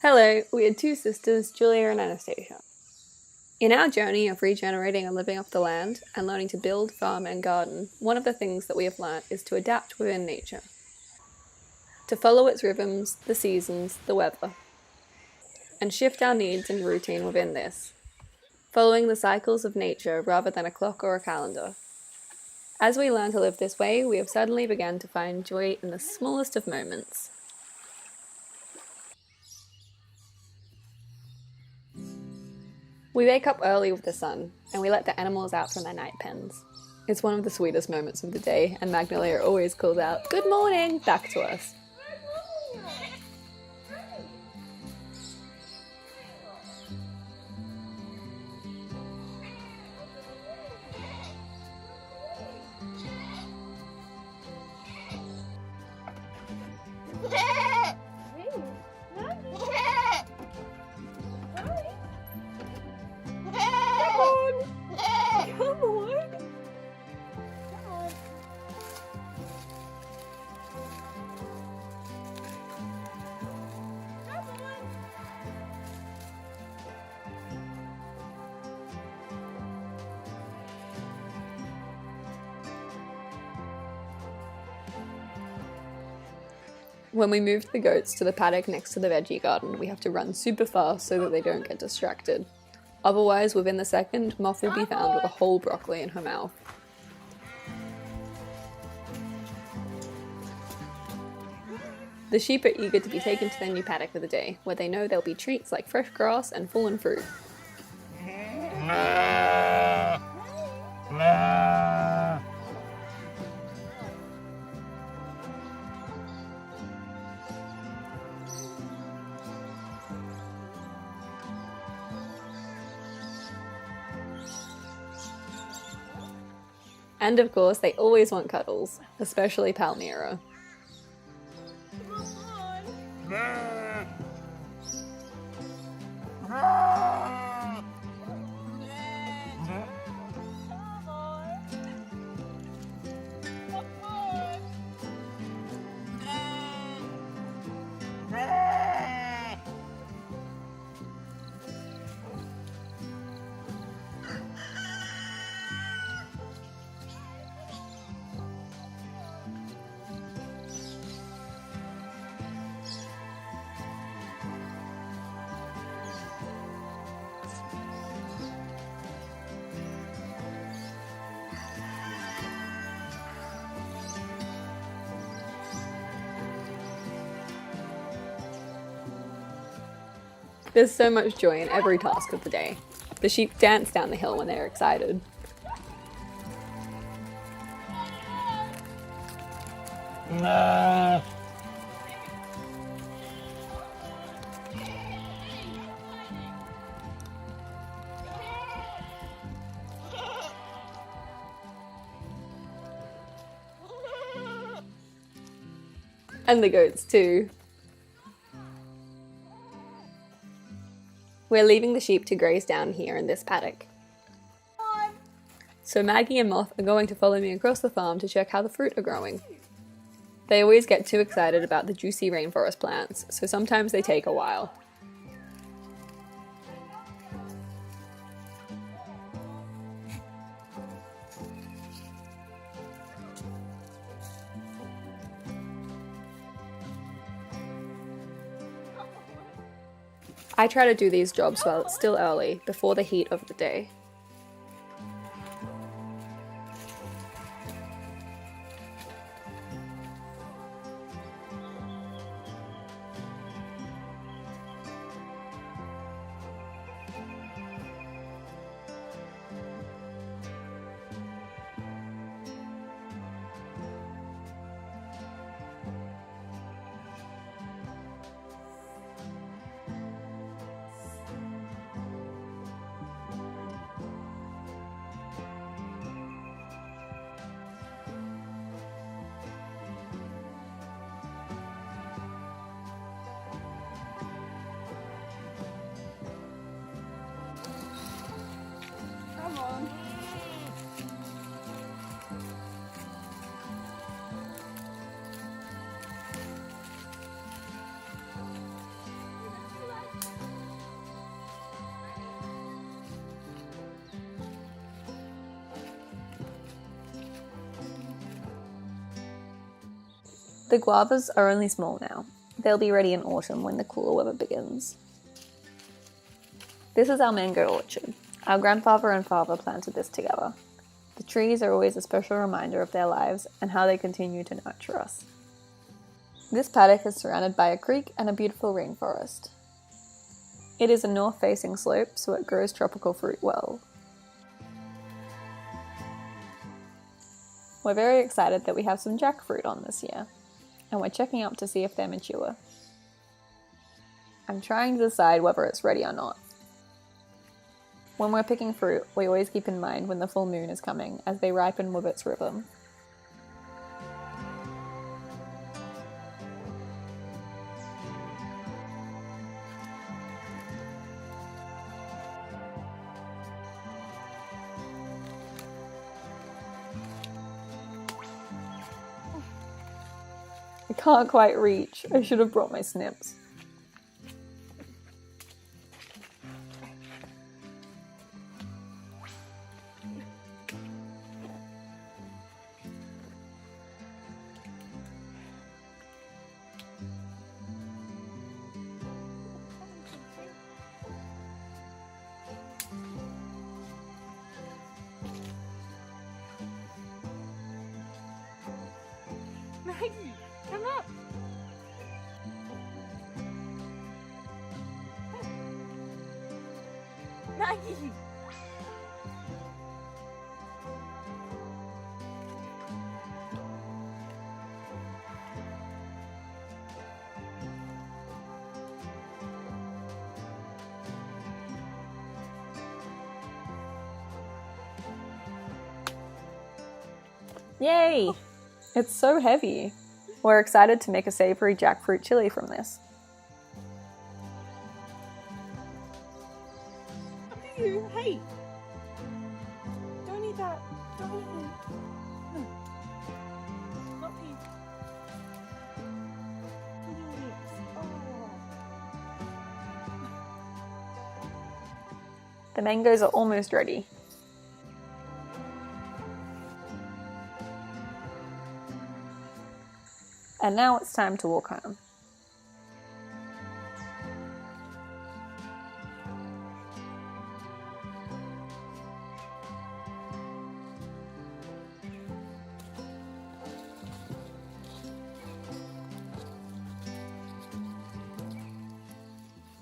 Hello, we are two sisters, Julia and Anastasia. In our journey of regenerating and living off the land and learning to build, farm, and garden, one of the things that we have learnt is to adapt within nature, to follow its rhythms, the seasons, the weather, and shift our needs and routine within this, following the cycles of nature rather than a clock or a calendar. As we learn to live this way, we have suddenly begun to find joy in the smallest of moments. We wake up early with the sun, and we let the animals out from their night pens. It's one of the sweetest moments of the day, and Magnolia always calls out, "Good morning," back to us. When we moved the goats to the paddock next to the veggie garden, we have to run super fast so that they don't get distracted. Otherwise, within the second, Moth will be found with a whole broccoli in her mouth. The sheep are eager to be taken to their new paddock for the day, where they know there'll be treats like fresh grass and fallen fruit. And of course, they always want cuddles, especially Palmyra. There's so much joy in every task of the day. The sheep dance down the hill when they're excited. And the goats too. We're leaving the sheep to graze down here in this paddock. So Maggie and Moth are going to follow me across the farm to check how the fruit are growing. They always get too excited about the juicy rainforest plants, so sometimes they take a while. I try to do these jobs while it's still early, before the heat of the day. The guavas are only small now. They'll be ready in autumn when the cooler weather begins. This is our mango orchard. Our grandfather and father planted this together. The trees are always a special reminder of their lives and how they continue to nurture us. This paddock is surrounded by a creek and a beautiful rainforest. It is a north-facing slope, so it grows tropical fruit well. We're very excited that we have some jackfruit on this year, and we're checking up to see if they're mature. I'm trying to decide whether it's ready or not. When we're picking fruit, we always keep in mind when the full moon is coming, as they ripen with its rhythm. I can't quite reach. I should have brought my snips. Maggie, come up! Maggie! Yay! It's so heavy. We're excited to make a savory jackfruit chili from this. Hey! Don't eat that! Don't eat it! No. Not you. The mangoes are almost ready. And now it's time to walk home.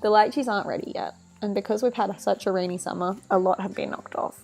The lychees aren't ready yet, and because we've had such a rainy summer, a lot have been knocked off.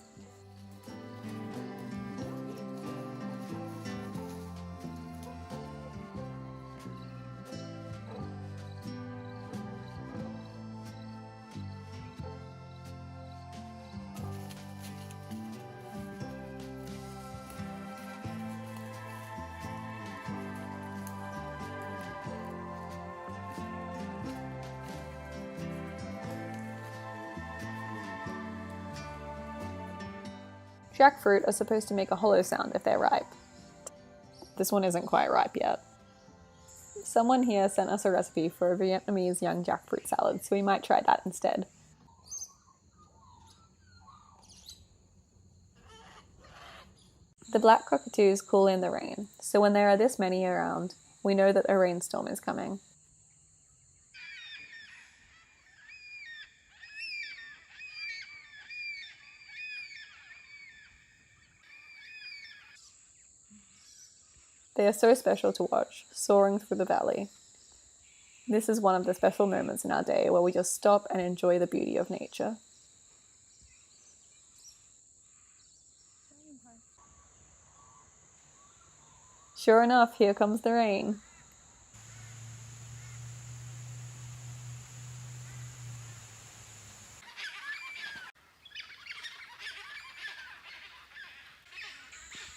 Jackfruit are supposed to make a hollow sound if they're ripe. This one isn't quite ripe yet. Someone here sent us a recipe for a Vietnamese young jackfruit salad, so we might try that instead. The black cockatoos call in the rain, so when there are this many around, we know that a rainstorm is coming. They are so special to watch, soaring through the valley. This is one of the special moments in our day where we just stop and enjoy the beauty of nature. Sure enough, here comes the rain.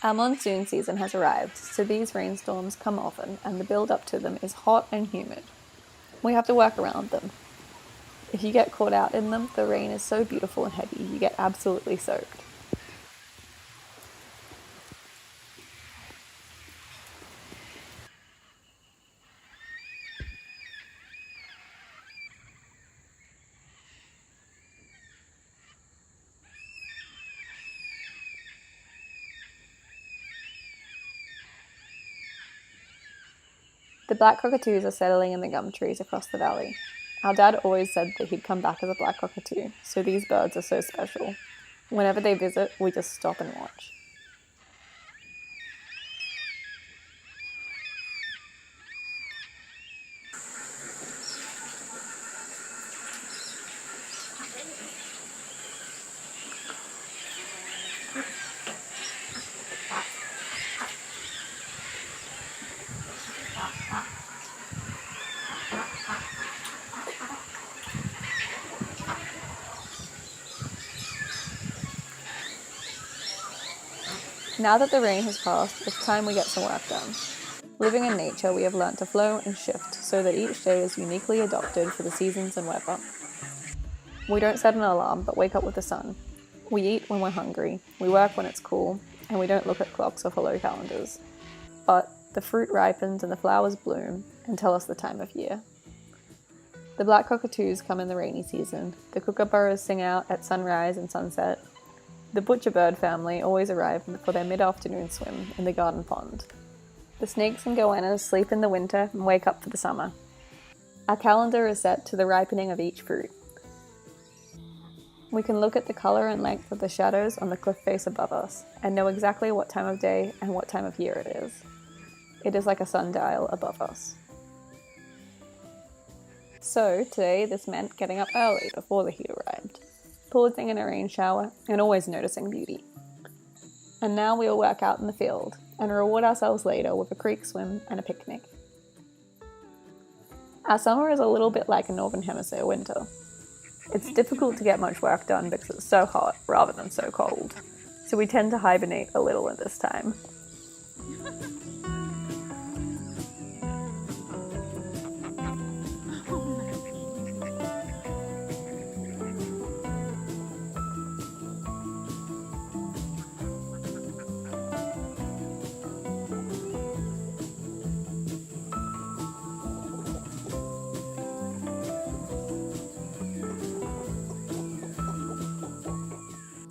Our monsoon season has arrived, so these rainstorms come often, and the build-up to them is hot and humid. We have to work around them. If you get caught out in them, the rain is so beautiful and heavy, you get absolutely soaked. The black cockatoos are settling in the gum trees across the valley. Our dad always said that he'd come back as a black cockatoo, so these birds are so special. Whenever they visit, we just stop and watch. Now that the rain has passed, it's time we get some work done. Living in nature, we have learnt to flow and shift so that each day is uniquely adopted for the seasons and weather. We don't set an alarm, but wake up with the sun. We eat when we're hungry, we work when it's cool, and we don't look at clocks or follow calendars. But the fruit ripens and the flowers bloom and tell us the time of year. The black cockatoos come in the rainy season, the kookaburras sing out at sunrise and sunset. The butcherbird family always arrive for their mid-afternoon swim in the garden pond. The snakes and goannas sleep in the winter and wake up for the summer. Our calendar is set to the ripening of each fruit. We can look at the colour and length of the shadows on the cliff face above us and know exactly what time of day and what time of year it is. It is like a sundial above us. So today this meant getting up early before the heat arrived, pausing in a rain shower and always noticing beauty. And now we'll work out in the field and reward ourselves later with a creek swim and a picnic. Our summer is a little bit like a Northern Hemisphere winter. It's difficult to get much work done because it's so hot rather than so cold, so we tend to hibernate a little at this time.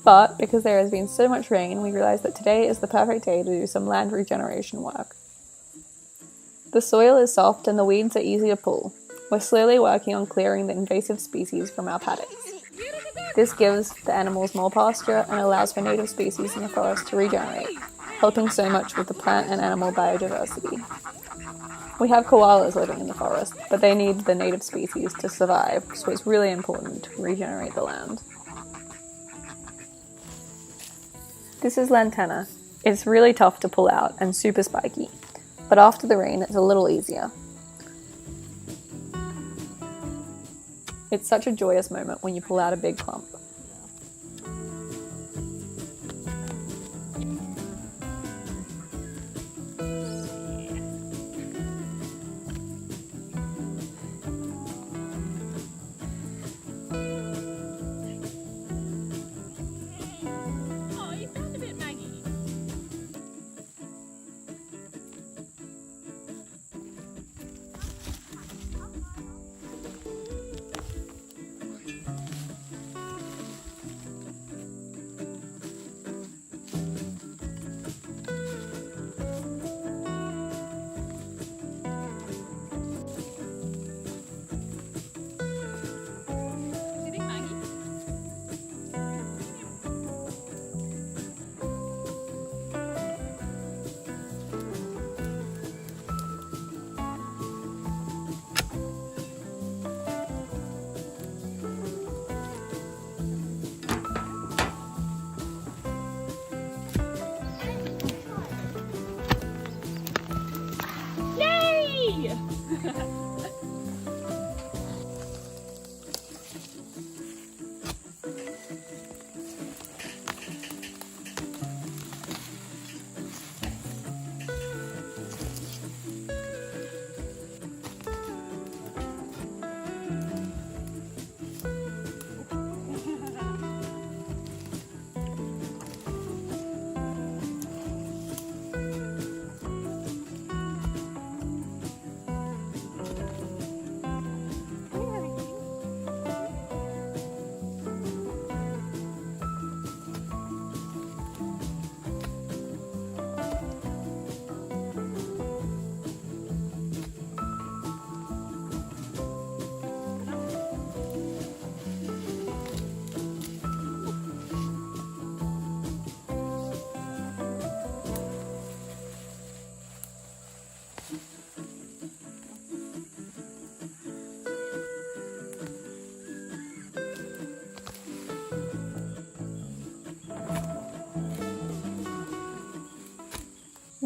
But because there has been so much rain, we realised that today is the perfect day to do some land regeneration work. The soil is soft and the weeds are easy to pull. We're slowly working on clearing the invasive species from our paddocks. This gives the animals more pasture and allows for native species in the forest to regenerate, helping so much with the plant and animal biodiversity. We have koalas living in the forest, but they need the native species to survive, so it's really important to regenerate the land. This is lantana. It's really tough to pull out and super spiky, but after the rain it's a little easier. It's such a joyous moment when you pull out a big clump.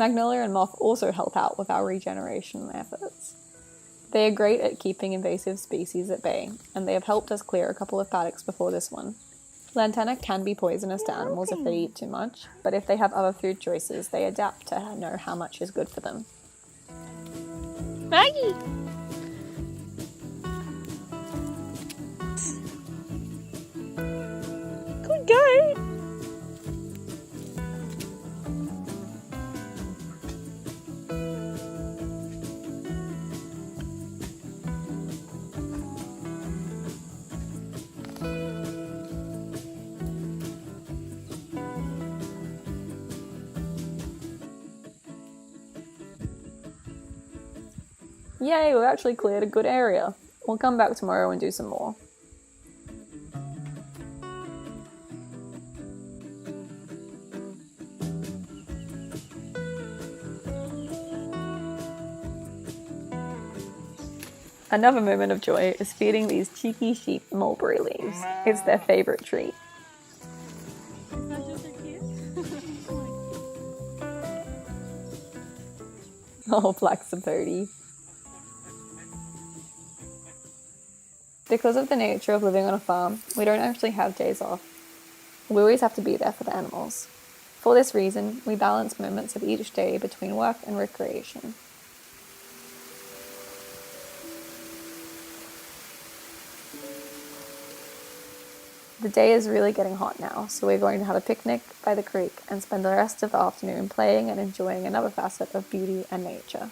Magnolia and moth also help out with our regeneration efforts. They are great at keeping invasive species at bay, and they have helped us clear a couple of paddocks before this one. Lantana can be poisonous to animals if they eat too much, but if they have other food choices, they adapt to know how much is good for them. Maggie! Good girl! Yay, we've actually cleared a good area. We'll come back tomorrow and do some more. Another moment of joy is feeding these cheeky sheep mulberry leaves. It's their favourite treat. Is that just so cute? Oh, black sapote. Because of the nature of living on a farm, we don't actually have days off. We always have to be there for the animals. For this reason, we balance moments of each day between work and recreation. The day is really getting hot now, so we're going to have a picnic by the creek and spend the rest of the afternoon playing and enjoying another facet of beauty and nature.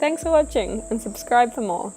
Thanks for watching, and subscribe for more.